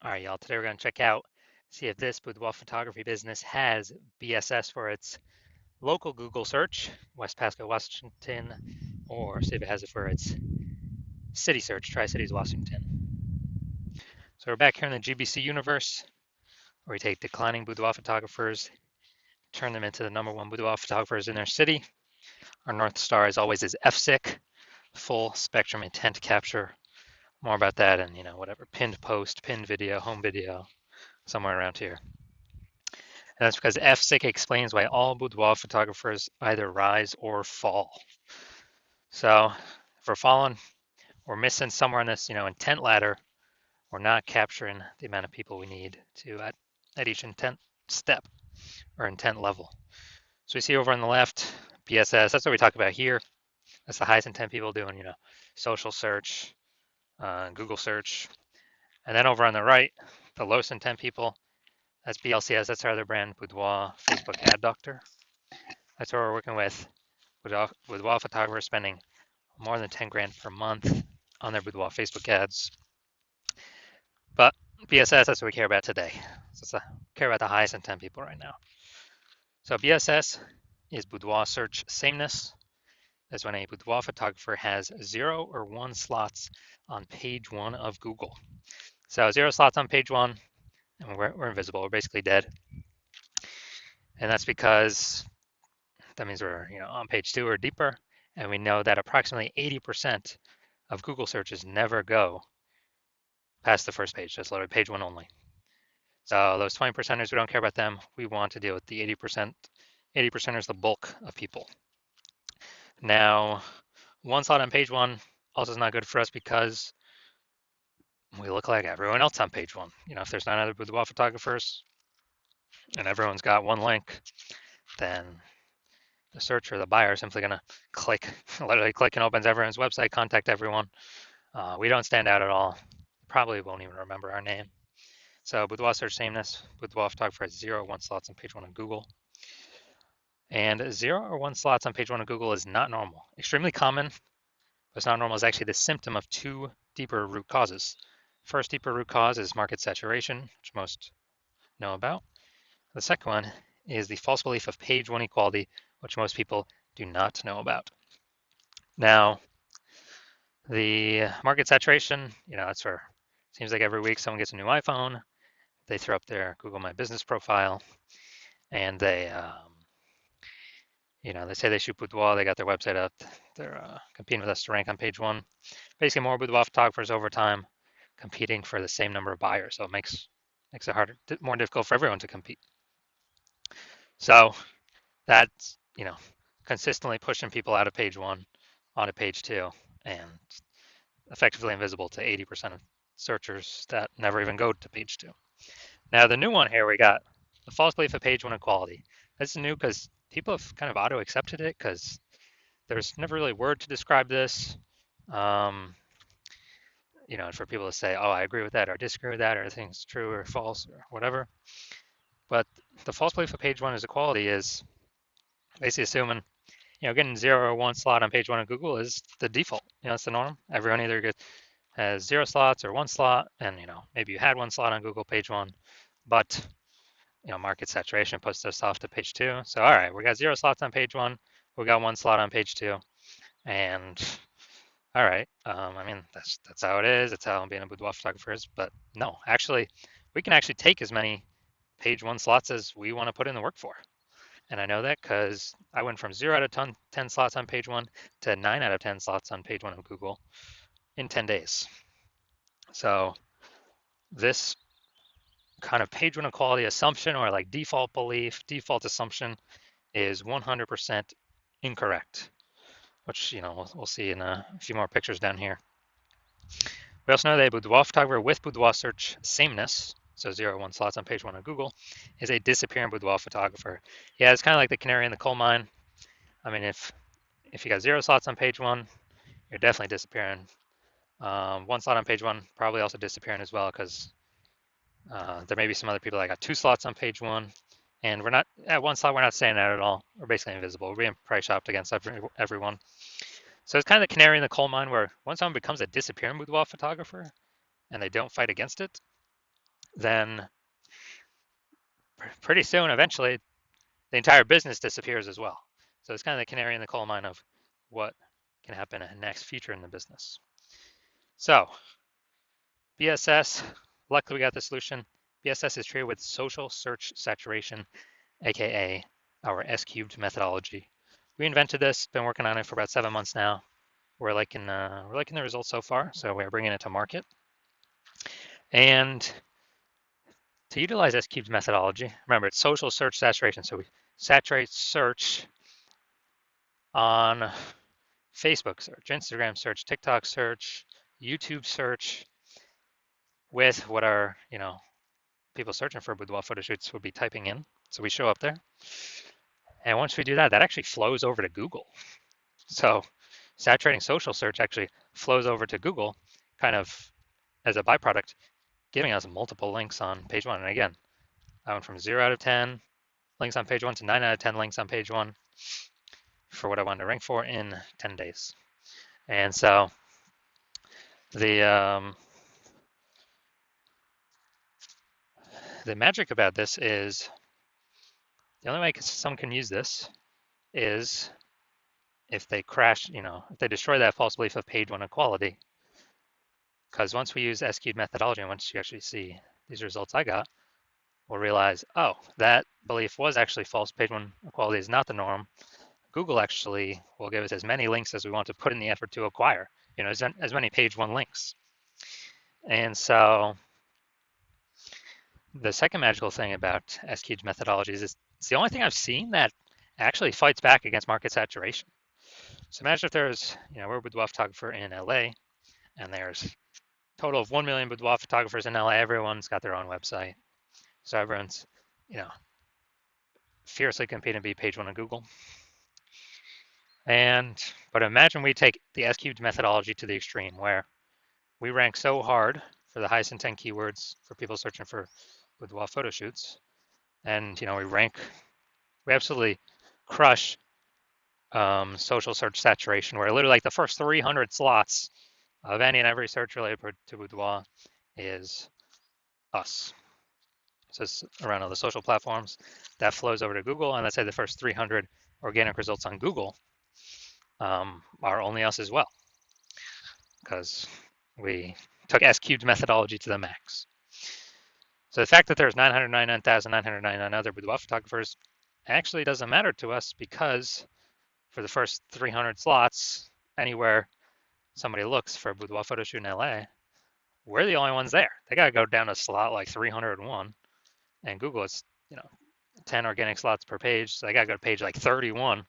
All right, y'all. Today we're going to check out, see if this boudoir photography business has BSS for its local Google search, West Pasco, Washington, or see if it has it for its city search, Tri-Cities, Washington. So we're back here in the GBC universe, where we take declining boudoir photographers, turn them into the #1 boudoir photographers in their city. Our North Star, as always, is FSIC, full spectrum intent capture. More about that and, whatever, pinned post, pinned video, home video, somewhere around here. And that's because FSIC explains why all boudoir photographers either rise or fall. So if we're falling, we're missing somewhere on this, intent ladder. We're not capturing the amount of people we need to at each intent step or intent level. So we see over on the left, BSS, that's what we talk about here. That's the highest intent people doing, social search, Google search. And then over on the right, the lowest intent people, that's BLCS, that's our other brand, Boudoir Facebook Ad Doctor. That's what we're working with boudoir photographers spending more than 10 grand per month on their boudoir Facebook ads. But BSS, that's what we care about today. So care about the highest intent people right now. So BSS is boudoir search sameness. That's when a boudoir photographer has 0 or 1 slots on page 1 of Google. So 0 slots on page 1, and we're invisible. We're basically dead. And that's because that means we're on page 2 or deeper, and we know that approximately 80% of Google searches never go past the first page. That's literally page 1 only. So those 20%ers, we don't care about them. We want to deal with the 80%. 80%ers, the bulk of people. Now, 1 slot on page 1 also is not good for us because we look like everyone else on page 1. If there's 9 other boudoir photographers and everyone's got 1 link, then the searcher, the buyer, is simply going to click, literally click and opens everyone's website, contact everyone. We don't stand out at all. Probably won't even remember our name. So boudoir search sameness, boudoir photographer has 0 or 1 slots on page 1 of Google. And 0 or 1 slots on page 1 of Google is not normal. Extremely common, but it's not normal is actually the symptom of 2 deeper root causes. First deeper root cause is market saturation, which most know about. The second one is the false belief of page 1 equality, which most people do not know about. Now, the market saturation, it's for, seems like every week someone gets a new iPhone, they throw up their Google My Business profile, and they say they shoot boudoir, they got their website up, they're competing with us to rank on page 1. Basically, more boudoir photographers over time competing for the same number of buyers, so it makes it harder, more difficult for everyone to compete. So that's consistently pushing people out of page 1 onto page 2, and effectively invisible to 80% of searchers that never even go to page 2. Now the new one here, we got the false belief of page 1 equality. That's new because people have kind of auto-accepted it because there's never really a word to describe this. For people to say, oh, I agree with that or disagree with that or I think it's true or false or whatever. But the false belief of page 1 is equality is basically assuming, getting 0 or 1 slot on page 1 of Google is the default. It's the norm. Everyone either has 0 slots or 1 slot, and maybe you had 1 slot on Google page 1, but market saturation puts us off to page 2. So all right, we got 0 slots on page 1, we got 1 slot on page 2, and all right, that's how it is. It's how being a boudoir photographer is. But no, actually, we can actually take as many page 1 slots as we want to put in the work for. And I know that because I went from 0 out of 10 slots on page 1 to 9 out of 10 slots on page 1 of Google in 10 days. So this kind of page 1 equality assumption or like default belief, default assumption is 100% incorrect, which, we'll see in a few more pictures down here. We also know that a boudoir photographer with boudoir search sameness, so 0 or 1 slots on page 1 of Google, is a disappearing boudoir photographer. Yeah, it's kind of like the canary in the coal mine. I mean, if you got 0 slots on page 1, you're definitely disappearing. 1 slot on page 1, probably also disappearing as well because there may be some other people that got 2 slots on page 1, and we're not at 1 slot. We're not saying that at all. We're basically invisible. We're being price shopped against everyone. So it's kind of the canary in the coal mine where once someone becomes a disappearing boudoir photographer and they don't fight against it, then pretty soon, eventually, the entire business disappears as well. So it's kind of the canary in the coal mine of what can happen in the next future in the business. So BSS, luckily we got the solution. BSS is treated with social search saturation, aka our S-cubed methodology. We invented this, been working on it for about 7 months now. We're liking the results so far, so we're bringing it to market. And to utilize S-cubed methodology, remember it's social search saturation. So we saturate search on Facebook search, Instagram search, TikTok search, YouTube search with what our, people searching for boudoir photo shoots would be typing in. So we show up there. And once we do that, that actually flows over to Google. So saturating social search actually flows over to Google kind of as a byproduct, giving us multiple links on page one. And again, I went from 0 out of 10 links on page one to 9 out of 10 links on page one for what I wanted to rank for in 10 days. And so the magic about this is the only way someone can use this is if they crash, if they destroy that false belief of page one equality. Because once we use S-cubed methodology, and once you actually see these results I got, we'll realize, oh, that belief was actually false. Page one equality is not the norm. Google actually will give us as many links as we want to put in the effort to acquire, as many page one links. And so the second magical thing about S-cubed methodologies is it's the only thing I've seen that actually fights back against market saturation. So imagine if there's, we're a boudoir photographer in LA, and there's a total of 1 million boudoir photographers in LA. Everyone's got their own website. So everyone's, fiercely competing to be page one on Google. But imagine we take the S-cubed methodology to the extreme where we rank so hard for the highest intent keywords for people searching for boudoir photo shoots. And, we absolutely crush social search saturation, where literally like the first 300 slots of any and every search related to boudoir is us. So it's around all the social platforms that flows over to Google. And let's say the first 300 organic results on Google are only us as well, because we took S-cubed methodology to the max. So the fact that there's 999,999 other boudoir photographers actually doesn't matter to us, because for the first 300 slots, anywhere somebody looks for a boudoir photo shoot in LA, we're the only ones there. They got to go down to slot like 301, and Google is, 10 organic slots per page. So they got to go to page like 31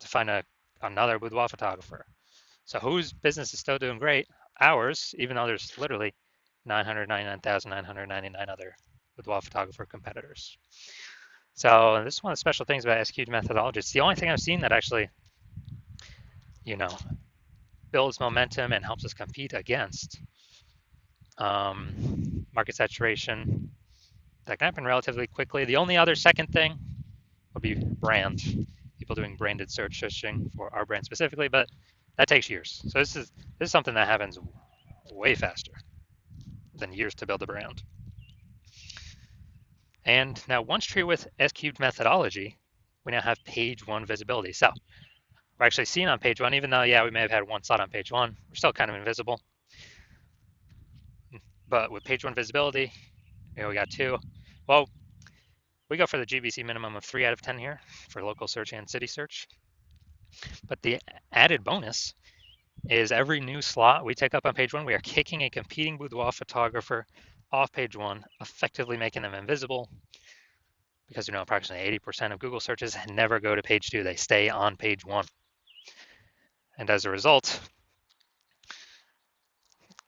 to find another boudoir photographer. So whose business is still doing great? Ours, even though there's literally 999,999 other boudoir photographer competitors. So this is one of the special things about S-cubed methodology. It's the only thing I've seen that actually, builds momentum and helps us compete against market saturation. That can happen relatively quickly. The only other second thing would be brand. People doing branded searching for our brand specifically, but that takes years. So this is something that happens way faster than years to build a brand. And now once treated with S-cubed methodology, we now have page one visibility. So we're actually seen on page one, even though, we may have had one slot on page one, we're still kind of invisible. But with page one visibility, we got 2. Well, we go for the GBC minimum of 3 out of 10 here for local search and city search. But the added bonus is every new slot we take up on page one, we are kicking a competing boudoir photographer off page one, effectively making them invisible, because approximately 80% of Google searches never go to page 2. They stay on page 1. And as a result,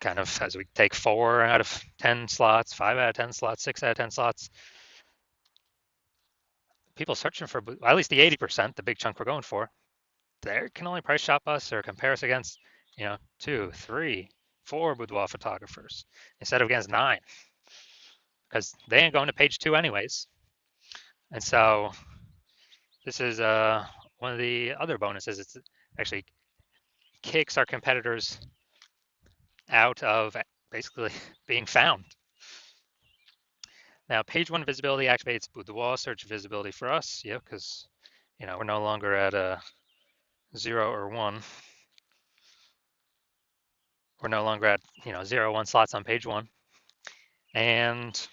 kind of as we take 4 out of 10 slots, 5 out of 10 slots, 6 out of 10 slots, people searching for at least the 80%, the big chunk we're going for, they can only price shop us or compare us against, 2, 3, 4 boudoir photographers instead of against 9, because they ain't going to page 2 anyways. And so this is one of the other bonuses. It's actually kicks our competitors out of basically being found. Now, page one visibility activates Boudoir search visibility for us. Yeah, because we're no longer at a 0 or 1. We're no longer at 0 1 slots on page one. And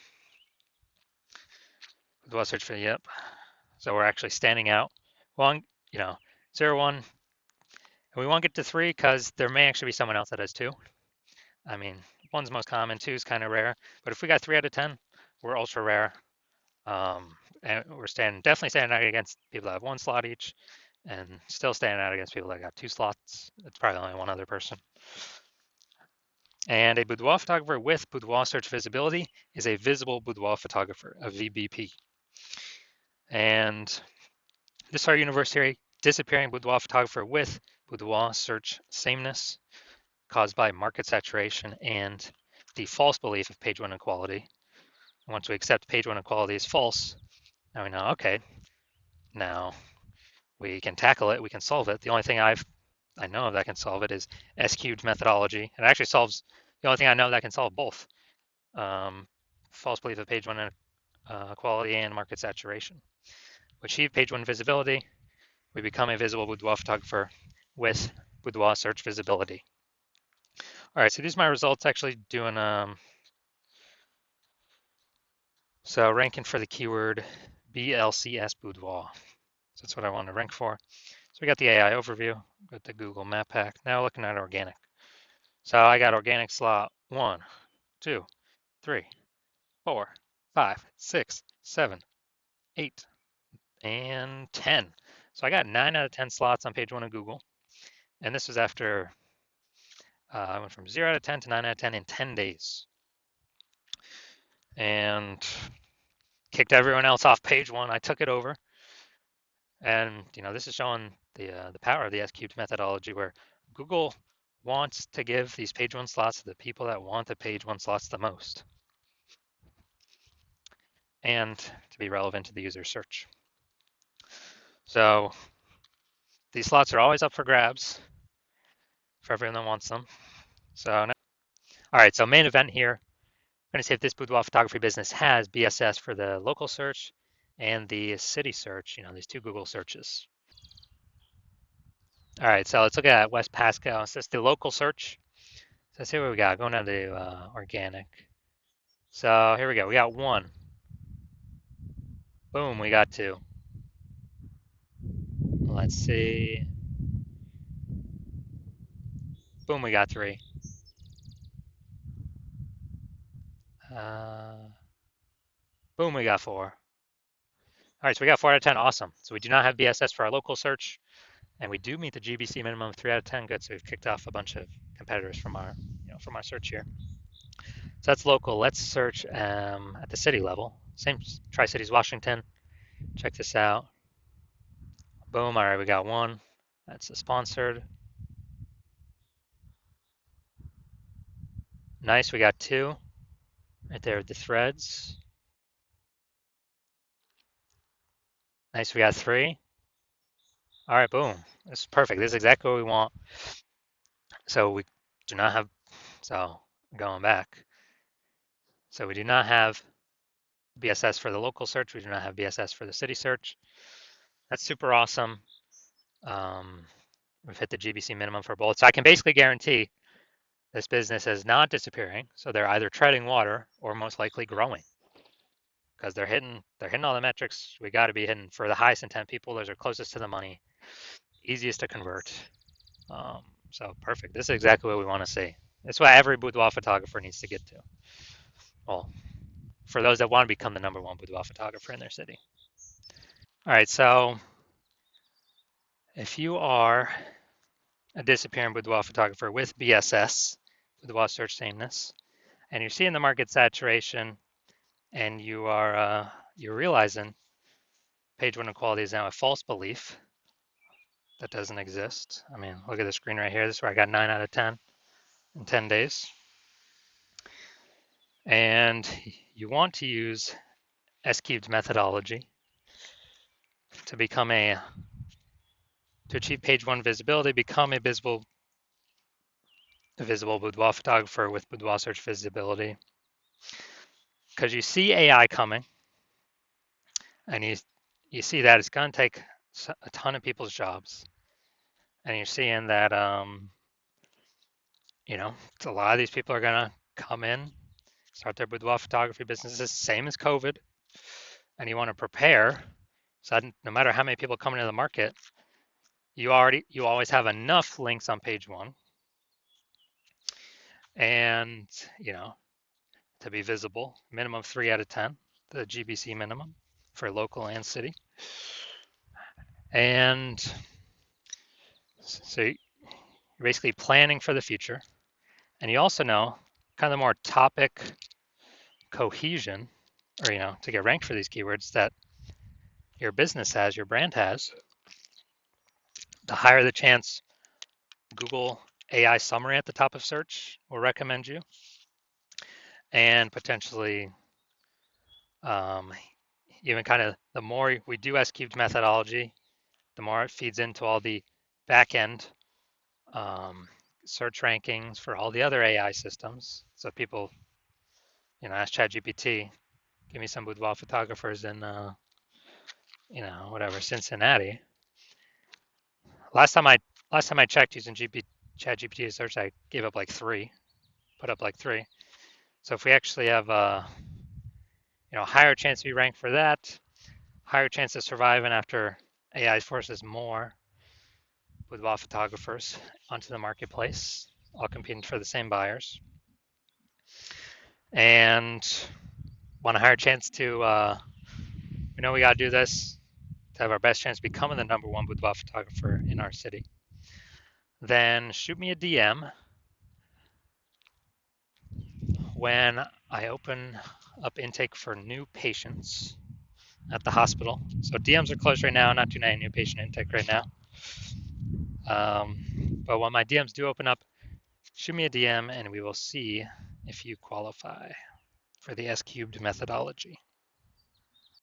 Boudoir search for yep. So we're actually standing out. Well, 0 1. And we won't get to 3 because there may actually be someone else that has 2. I mean, 1's most common, 2 is kind of rare. But if we got 3 out of 10, we're ultra rare. And we're definitely standing out against people that have 1 slot each, and still standing out against people that got 2 slots. It's probably only one other person. And a boudoir photographer with boudoir search visibility is a visible boudoir photographer, a VBP. And this is our university disappearing boudoir photographer with boudoir search sameness caused by market saturation and the false belief of page one equality. Once we accept page one equality is false, now we know, okay, now we can tackle it, we can solve it. The only thing I know that can solve it is S-cubed methodology. It actually solves, the only thing I know that can solve both false belief of page one equality and market saturation. We achieve page one visibility, we become a visible boudoir photographer with boudoir search visibility. All right, so these are my results actually doing, so ranking for the keyword BLCS boudoir. So that's what I want to rank for. So we got the AI overview, got the Google Map Pack. Now looking at organic. So I got organic slot 1, 2, 3, 4, 5, 6, 7, 8, and 10. So I got 9 out of 10 slots on page 1 of Google. And this was after I went from 0 out of 10 to 9 out of 10 in 10 days. And kicked everyone else off page 1. I took it over. And this is showing the power of the S-cubed methodology, where Google wants to give these page 1 slots to the people that want the page 1 slots the most, and to be relevant to the user search. So these slots are always up for grabs for everyone that wants them. So all right, so main event here. I'm going to see if this boudoir photography business has BSS for the local search and the city search, these 2 Google searches. All right, so let's look at West Pasco. So it's the local search. So let's see what we got. Going down to organic. So here we go. We got 1. Boom, we got 2. Let's see. Boom, we got 3. Boom, we got 4. All right, so we got 4 out of 10. Awesome. So we do not have BSS for our local search, and we do meet the GBC minimum of 3 out of 10. Good. So we've kicked off a bunch of competitors from our, from our search here. So that's local. Let's search at the city level. Same Tri-Cities, Washington. Check this out. Boom. All right, we got 1. That's a sponsored. Nice. We got 2 right there with the threads. Nice. We got 3. All right, boom. This is perfect. This is exactly what we want. So we do not have, so going back. So we do not have BSS for the local search. We do not have BSS for the city search. That's super awesome. We've hit the GBC minimum for both. So I can basically guarantee this business is not disappearing. So they're either treading water or most likely growing, because they're hitting all the metrics we got to be hitting. For the highest intent people, those are closest to the money, easiest to convert. So perfect. This is exactly what we want to see. It's what every boudoir photographer needs to get to. Well, for those that want to become the #1 boudoir photographer in their city. All right, so if you are a disappearing boudoir photographer with BSS, boudoir search sameness, and you're seeing the market saturation, and you're realizing page 1 equality is now a false belief that doesn't exist. I mean, look at the screen right here. This is where I got 9 out of 10 in 10 days. And you want to use S-cubed methodology to achieve page 1 visibility, become a visible boudoir photographer with boudoir search visibility. because you see AI coming, and you see that it's going to take a ton of people's jobs, and you're seeing that a lot of these people are going to come in, start their boudoir photography businesses, same as COVID, and you want to prepare so that no matter how many people come into the market, you always have enough links on page one, and to be visible, minimum 3 out of 10, the GBC minimum for local and city, and so you're basically planning for the future, and you also know kind of more topic cohesion, or to get ranked for these keywords that your business has, your brand has, the higher the chance Google AI summary at the top of search will recommend you, and potentially even kind of the more we do S-cubed methodology, the more it feeds into all the back-end search rankings for all the other AI systems. So people, ask ChatGPT, give me some boudoir photographers in, whatever, Cincinnati. Last time I checked using ChatGPT to search, I gave up like 3, put up like 3. So if we actually have higher chance to be ranked for that, higher chance of surviving after AI forces more boudoir photographers onto the marketplace, all competing for the same buyers, and want a higher chance to, we know we got to do this to have our best chance of becoming the #1 boudoir photographer in our city, then shoot me a DM when I open up intake for new patients at the hospital. So DMs are closed right now, not doing any new patient intake right now. But when my DMs do open up, shoot me a DM and we will see if you qualify for the S-cubed methodology.